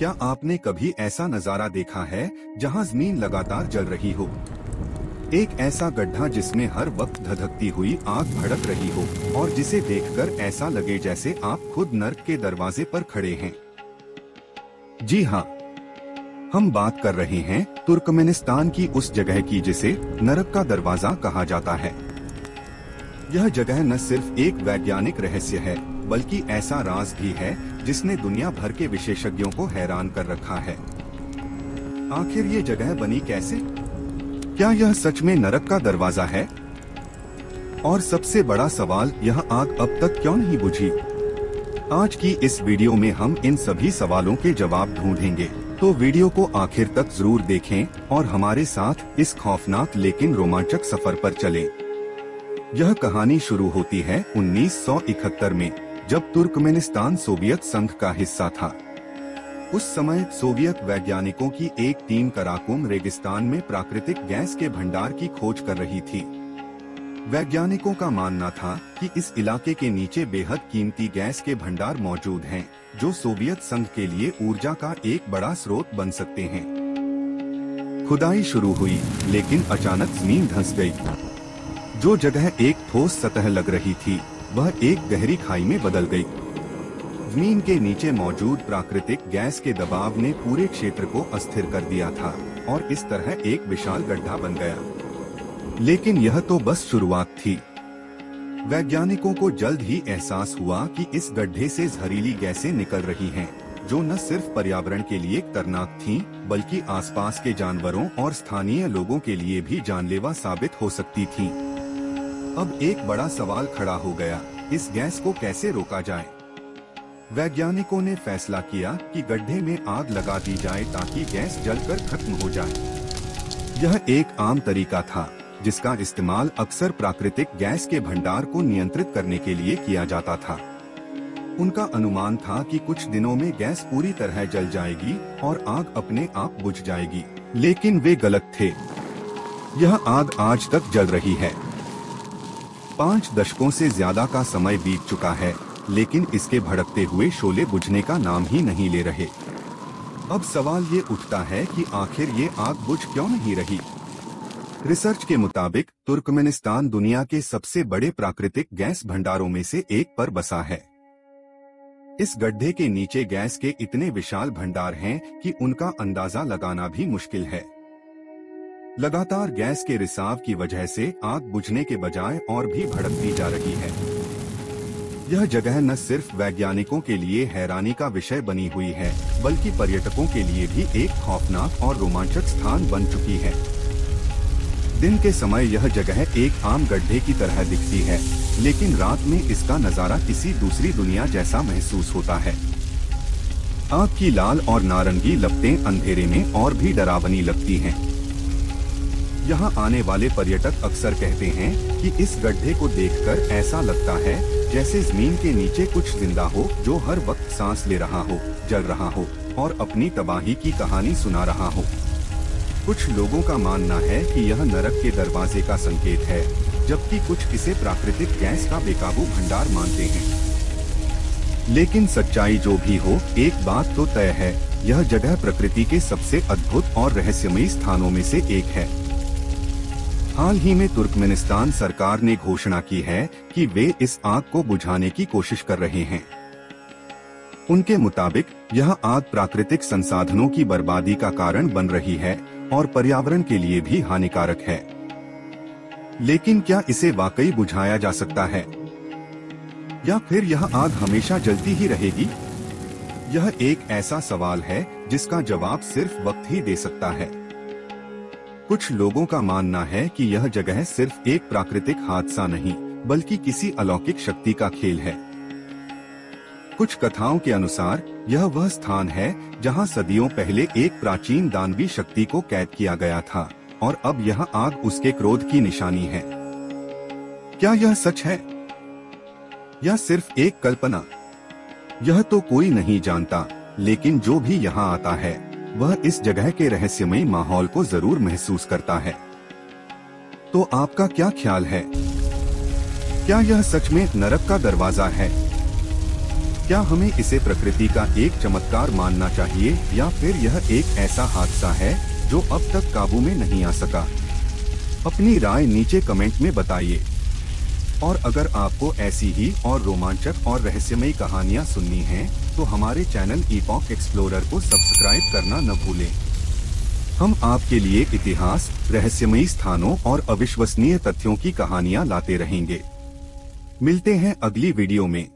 क्या आपने कभी ऐसा नजारा देखा है जहां जमीन लगातार जल रही हो? एक ऐसा गड्ढा जिसमें हर वक्त धधकती हुई आग भड़क रही हो और जिसे देखकर ऐसा लगे जैसे आप खुद नर्क के दरवाजे पर खड़े हैं। जी हाँ, हम बात कर रहे हैं तुर्कमेनिस्तान की उस जगह की जिसे नरक का दरवाजा कहा जाता है। यह जगह न सिर्फ एक वैज्ञानिक रहस्य है बल्कि ऐसा राज भी है जिसने दुनिया भर के विशेषज्ञों को हैरान कर रखा है। आखिर ये जगह बनी कैसे? क्या यह सच में नरक का दरवाजा है? और सबसे बड़ा सवाल, यह आग अब तक क्यों नहीं बुझी? आज की इस वीडियो में हम इन सभी सवालों के जवाब ढूंढेंगे, तो वीडियो को आखिर तक जरूर देखें और हमारे साथ इस खौफनाक लेकिन रोमांचक सफर पर चलें। यह कहानी शुरू होती है 1971 में, जब तुर्कमेनिस्तान सोवियत संघ का हिस्सा था। उस समय सोवियत वैज्ञानिकों की एक टीम कराकुम रेगिस्तान में प्राकृतिक गैस के भंडार की खोज कर रही थी। वैज्ञानिकों का मानना था कि इस इलाके के नीचे बेहद कीमती गैस के भंडार मौजूद हैं, जो सोवियत संघ के लिए ऊर्जा का एक बड़ा स्रोत बन सकते हैं। खुदाई शुरू हुई, लेकिन अचानक जमीन धंस गई। जो जगह एक ठोस सतह लग रही थी, वह एक गहरी खाई में बदल गई। जमीन के नीचे मौजूद प्राकृतिक गैस के दबाव ने पूरे क्षेत्र को अस्थिर कर दिया था और इस तरह एक विशाल गड्ढा बन गया। लेकिन यह तो बस शुरुआत थी। वैज्ञानिकों को जल्द ही एहसास हुआ कि इस गड्ढे से जहरीली गैसें निकल रही हैं, जो न सिर्फ पर्यावरण के लिए खतरनाक थीं, बल्कि आसपास के जानवरों और स्थानीय लोगों के लिए भी जानलेवा साबित हो सकती थीं। अब एक बड़ा सवाल खड़ा हो गया, इस गैस को कैसे रोका जाए? वैज्ञानिकों ने फैसला किया कि गड्ढे में आग लगा दी जाए ताकि गैस जलकर खत्म हो जाए। यह एक आम तरीका था जिसका इस्तेमाल अक्सर प्राकृतिक गैस के भंडार को नियंत्रित करने के लिए किया जाता था। उनका अनुमान था कि कुछ दिनों में गैस पूरी तरह जल जाएगी और आग अपने आप बुझ जाएगी, लेकिन वे गलत थे। यह आग आज तक जल रही है। 5 दशकों से ज्यादा का समय बीत चुका है, लेकिन इसके भड़कते हुए शोले बुझने का नाम ही नहीं ले रहे। अब सवाल ये उठता है कि आखिर ये आग बुझ क्यों नहीं रही? रिसर्च के मुताबिक तुर्कमेनिस्तान दुनिया के सबसे बड़े प्राकृतिक गैस भंडारों में से एक पर बसा है। इस गड्ढे के नीचे गैस के इतने विशाल भंडार हैं कि उनका अंदाजा लगाना भी मुश्किल है। लगातार गैस के रिसाव की वजह से आग बुझने के बजाय और भी भड़कती जा रही है। यह जगह न सिर्फ वैज्ञानिकों के लिए हैरानी का विषय बनी हुई है, बल्कि पर्यटकों के लिए भी एक खौफनाक और रोमांचक स्थान बन चुकी है। दिन के समय यह जगह एक आम गड्ढे की तरह दिखती है, लेकिन रात में इसका नजारा किसी दूसरी दुनिया जैसा महसूस होता है। आग की लाल और नारंगी लपटें अंधेरे में और भी डरावनी लगती हैं। यहाँ आने वाले पर्यटक अक्सर कहते हैं कि इस गड्ढे को देखकर ऐसा लगता है जैसे जमीन के नीचे कुछ जिंदा हो, जो हर वक्त सांस ले रहा हो, जल रहा हो और अपनी तबाही की कहानी सुना रहा हो। कुछ लोगों का मानना है कि यह नरक के दरवाजे का संकेत है, जबकि कुछ इसे प्राकृतिक गैस का बेकाबू भंडार मानते हैं। लेकिन सच्चाई जो भी हो, एक बात तो तय है, यह जगह प्रकृति के सबसे अद्भुत और रहस्यमयी स्थानों में से एक है। हाल ही में तुर्कमेनिस्तान सरकार ने घोषणा की है कि वे इस आग को बुझाने की कोशिश कर रहे हैं। उनके मुताबिक यह आग प्राकृतिक संसाधनों की बर्बादी का कारण बन रही है और पर्यावरण के लिए भी हानिकारक है। लेकिन क्या इसे वाकई बुझाया जा सकता है, या फिर यह आग हमेशा जलती ही रहेगी? यह एक ऐसा सवाल है जिसका जवाब सिर्फ वक्त ही दे सकता है। कुछ लोगों का मानना है कि यह जगह सिर्फ एक प्राकृतिक हादसा नहीं, बल्कि किसी अलौकिक शक्ति का खेल है। कुछ कथाओं के अनुसार यह वह स्थान है जहां सदियों पहले एक प्राचीन दानवी शक्ति को कैद किया गया था और अब यह आग उसके क्रोध की निशानी है। क्या यह सच है या सिर्फ एक कल्पना? यह तो कोई नहीं जानता, लेकिन जो भी यहाँ आता है वह इस जगह के रहस्यमय माहौल को जरूर महसूस करता है। तो आपका क्या ख्याल है? क्या यह सच में नरक का दरवाजा है? क्या हमें इसे प्रकृति का एक चमत्कार मानना चाहिए या फिर यह एक ऐसा हादसा है जो अब तक काबू में नहीं आ सका? अपनी राय नीचे कमेंट में बताइए। और अगर आपको ऐसी ही और रोमांचक और रहस्यमयी कहानियां सुननी हैं, तो हमारे चैनल ईपॉक एक्सप्लोरर को सब्सक्राइब करना न भूलें। हम आपके लिए इतिहास, रहस्यमयी स्थानों और अविश्वसनीय तथ्यों की कहानियां लाते रहेंगे। मिलते हैं अगली वीडियो में।